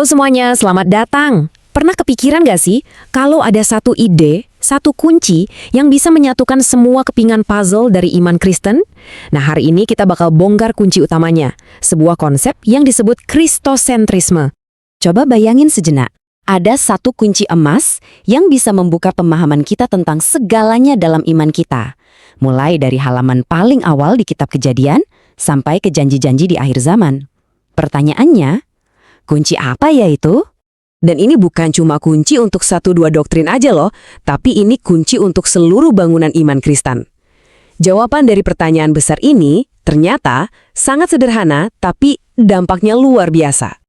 Halo semuanya, selamat datang. Pernah kepikiran gak sih kalau ada satu ide, satu kunci yang bisa menyatukan semua kepingan puzzle dari iman Kristen? Nah, hari ini kita bakal bongkar kunci utamanya, sebuah konsep yang disebut Kristosentrisme. Coba bayangin sejenak, ada satu kunci emas yang bisa membuka pemahaman kita tentang segalanya dalam iman kita. Mulai dari halaman paling awal di kitab Kejadian, sampai ke janji-janji di akhir zaman. Pertanyaannya, kunci apa ya itu? Dan ini bukan cuma kunci untuk satu dua doktrin aja loh, tapi ini kunci untuk seluruh bangunan iman Kristen. Jawaban dari pertanyaan besar ini ternyata sangat sederhana, tapi dampaknya luar biasa.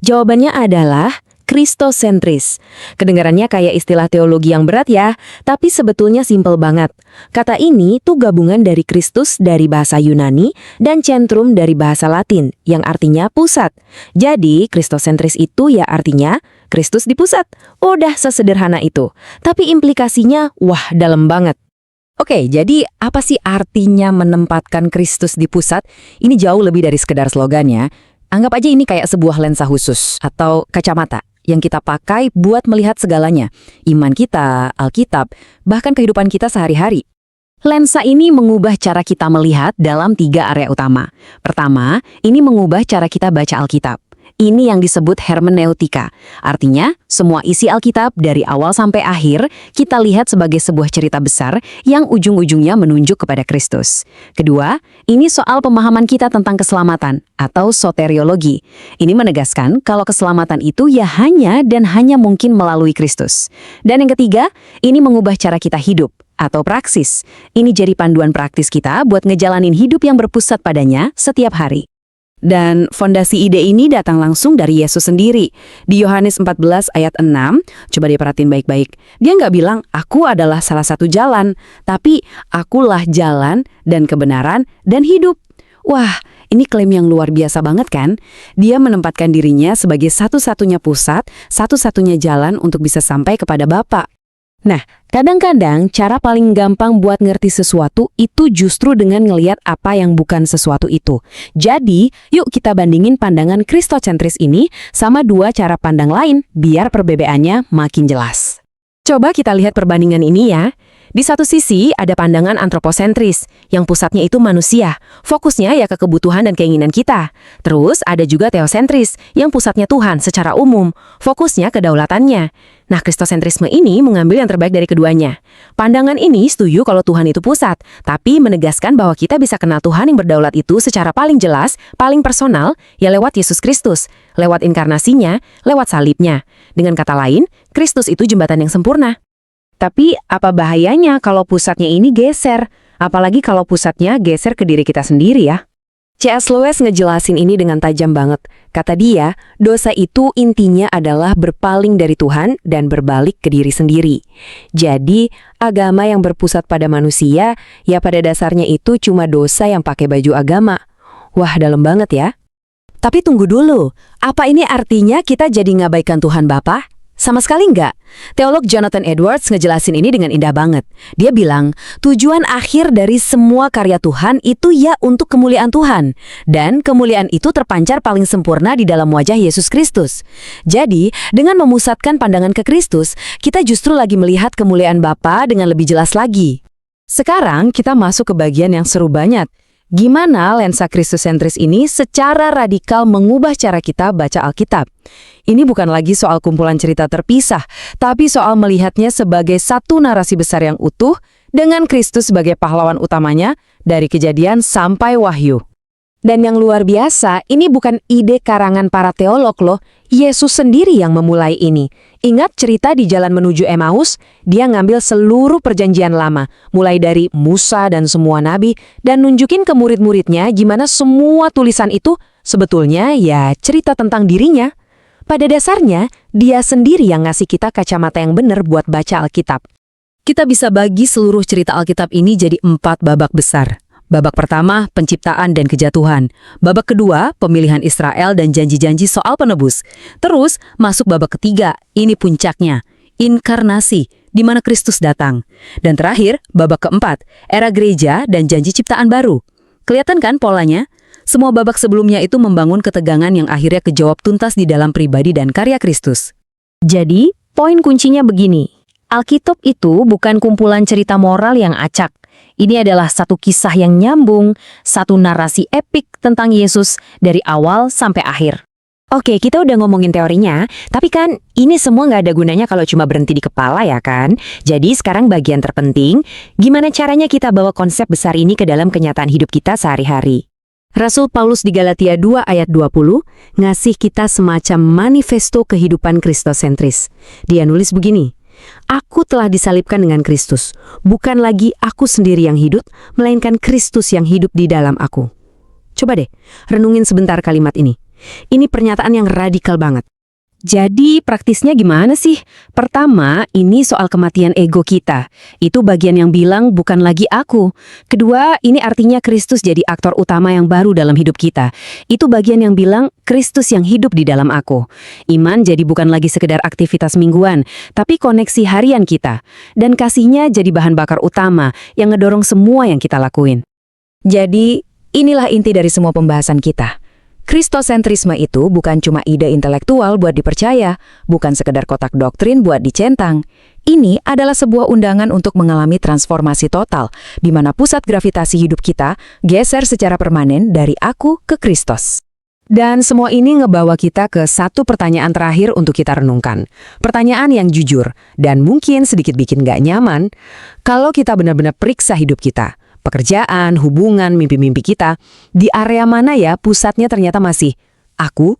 Jawabannya adalah Kristosentris. Kedengarannya kayak istilah teologi yang berat ya, tapi sebetulnya simpel banget. Kata ini tuh gabungan dari Kristus dari bahasa Yunani dan centrum dari bahasa Latin, yang artinya pusat. Jadi, Kristosentris itu ya artinya Kristus di pusat. Udah sesederhana itu. Tapi implikasinya, wah dalam banget. Oke, jadi apa sih artinya menempatkan Kristus di pusat? Ini jauh lebih dari sekedar slogan ya. Anggap aja ini kayak sebuah lensa khusus atau kacamata yang kita pakai buat melihat segalanya. Iman kita, Alkitab, bahkan kehidupan kita sehari-hari. Lensa ini mengubah cara kita melihat dalam 3 area utama. Pertama, ini mengubah cara kita baca Alkitab. Ini yang disebut hermeneutika. Artinya, semua isi Alkitab dari awal sampai akhir kita lihat sebagai sebuah cerita besar yang ujung-ujungnya menunjuk kepada Kristus. Kedua, ini soal pemahaman kita tentang keselamatan atau soteriologi. Ini menegaskan kalau keselamatan itu ya hanya dan hanya mungkin melalui Kristus. Dan yang ketiga, ini mengubah cara kita hidup atau praksis. Ini jadi panduan praktis kita buat ngejalanin hidup yang berpusat padanya setiap hari. Dan fondasi ide ini datang langsung dari Yesus sendiri. Di Yohanes 14 ayat 6, coba diperhatiin baik-baik. Dia nggak bilang, aku adalah salah satu jalan, tapi akulah jalan dan kebenaran dan hidup. Wah, ini klaim yang luar biasa banget kan? Dia menempatkan dirinya sebagai satu-satunya pusat, satu-satunya jalan untuk bisa sampai kepada Bapa. Nah, kadang-kadang cara paling gampang buat ngerti sesuatu itu justru dengan ngelihat apa yang bukan sesuatu itu. Jadi, yuk kita bandingin pandangan kristosentris ini sama 2 cara pandang lain biar perbedaannya makin jelas. Coba kita lihat perbandingan ini ya. Di satu sisi ada pandangan antroposentris, yang pusatnya itu manusia, fokusnya ya ke kebutuhan dan keinginan kita. Terus ada juga teosentris, yang pusatnya Tuhan secara umum, fokusnya kedaulatannya. Nah, kristosentrisme ini mengambil yang terbaik dari keduanya. Pandangan ini setuju kalau Tuhan itu pusat, tapi menegaskan bahwa kita bisa kenal Tuhan yang berdaulat itu secara paling jelas, paling personal, ya lewat Yesus Kristus, lewat inkarnasinya, lewat salibnya. Dengan kata lain, Kristus itu jembatan yang sempurna. Tapi apa bahayanya kalau pusatnya ini geser? Apalagi kalau pusatnya geser ke diri kita sendiri ya. C.S. Lewis ngejelasin ini dengan tajam banget. Kata dia, dosa itu intinya adalah berpaling dari Tuhan dan berbalik ke diri sendiri. Jadi, agama yang berpusat pada manusia, ya pada dasarnya itu cuma dosa yang pakai baju agama. Wah, dalam banget ya. Tapi tunggu dulu, apa ini artinya kita jadi ngabaikan Tuhan Bapa? Sama sekali enggak. Teolog Jonathan Edwards ngejelasin ini dengan indah banget. Dia bilang, tujuan akhir dari semua karya Tuhan itu ya untuk kemuliaan Tuhan. Dan kemuliaan itu terpancar paling sempurna di dalam wajah Yesus Kristus. Jadi, dengan memusatkan pandangan ke Kristus, kita justru lagi melihat kemuliaan Bapa dengan lebih jelas lagi. Sekarang kita masuk ke bagian yang seru banget. Gimana lensa kristosentris ini secara radikal mengubah cara kita baca Alkitab? Ini bukan lagi soal kumpulan cerita terpisah, tapi soal melihatnya sebagai satu narasi besar yang utuh dengan Kristus sebagai pahlawan utamanya dari Kejadian sampai Wahyu. Dan yang luar biasa, ini bukan ide karangan para teolog loh, Yesus sendiri yang memulai ini. Ingat cerita di jalan menuju Emmaus, dia ngambil seluruh perjanjian lama, mulai dari Musa dan semua nabi, dan nunjukin ke murid-muridnya gimana semua tulisan itu sebetulnya ya cerita tentang dirinya. Pada dasarnya, dia sendiri yang ngasih kita kacamata yang benar buat baca Alkitab. Kita bisa bagi seluruh cerita Alkitab ini jadi 4 babak besar. Babak pertama, penciptaan dan kejatuhan. Babak kedua, pemilihan Israel dan janji-janji soal penebus. Terus, masuk babak ketiga, ini puncaknya, inkarnasi, di mana Kristus datang. Dan terakhir, babak keempat, era gereja dan janji ciptaan baru. Kelihatan kan polanya? Semua babak sebelumnya itu membangun ketegangan yang akhirnya kejawab tuntas di dalam pribadi dan karya Kristus. Jadi, poin kuncinya begini. Alkitab itu bukan kumpulan cerita moral yang acak. Ini adalah satu kisah yang nyambung, satu narasi epik tentang Yesus dari awal sampai akhir. Oke, kita udah ngomongin teorinya, tapi kan ini semua nggak ada gunanya kalau cuma berhenti di kepala ya kan? Jadi sekarang bagian terpenting, gimana caranya kita bawa konsep besar ini ke dalam kenyataan hidup kita sehari-hari. Rasul Paulus di Galatia 2 ayat 20 ngasih kita semacam manifesto kehidupan kristosentris. Dia nulis begini, "Aku telah disalibkan dengan Kristus, bukan lagi aku sendiri yang hidup, melainkan Kristus yang hidup di dalam aku." Coba deh, renungin sebentar kalimat ini. Ini pernyataan yang radikal banget. Jadi praktisnya gimana sih? Pertama, ini soal kematian ego kita. Itu bagian yang bilang bukan lagi aku. Kedua, ini artinya Kristus jadi aktor utama yang baru dalam hidup kita. Itu bagian yang bilang Kristus yang hidup di dalam aku. Iman jadi bukan lagi sekedar aktivitas mingguan, tapi koneksi harian kita. Dan kasihnya jadi bahan bakar utama yang ngedorong semua yang kita lakuin. Jadi, inilah inti dari semua pembahasan kita. Kristosentrisme itu bukan cuma ide intelektual buat dipercaya, bukan sekedar kotak doktrin buat dicentang. Ini adalah sebuah undangan untuk mengalami transformasi total, di mana pusat gravitasi hidup kita geser secara permanen dari aku ke Kristus. Dan semua ini ngebawa kita ke satu pertanyaan terakhir untuk kita renungkan. Pertanyaan yang jujur, dan mungkin sedikit bikin gak nyaman. Kalau kita benar-benar periksa hidup kita, pekerjaan, hubungan, mimpi-mimpi kita, di area mana ya pusatnya ternyata masih aku,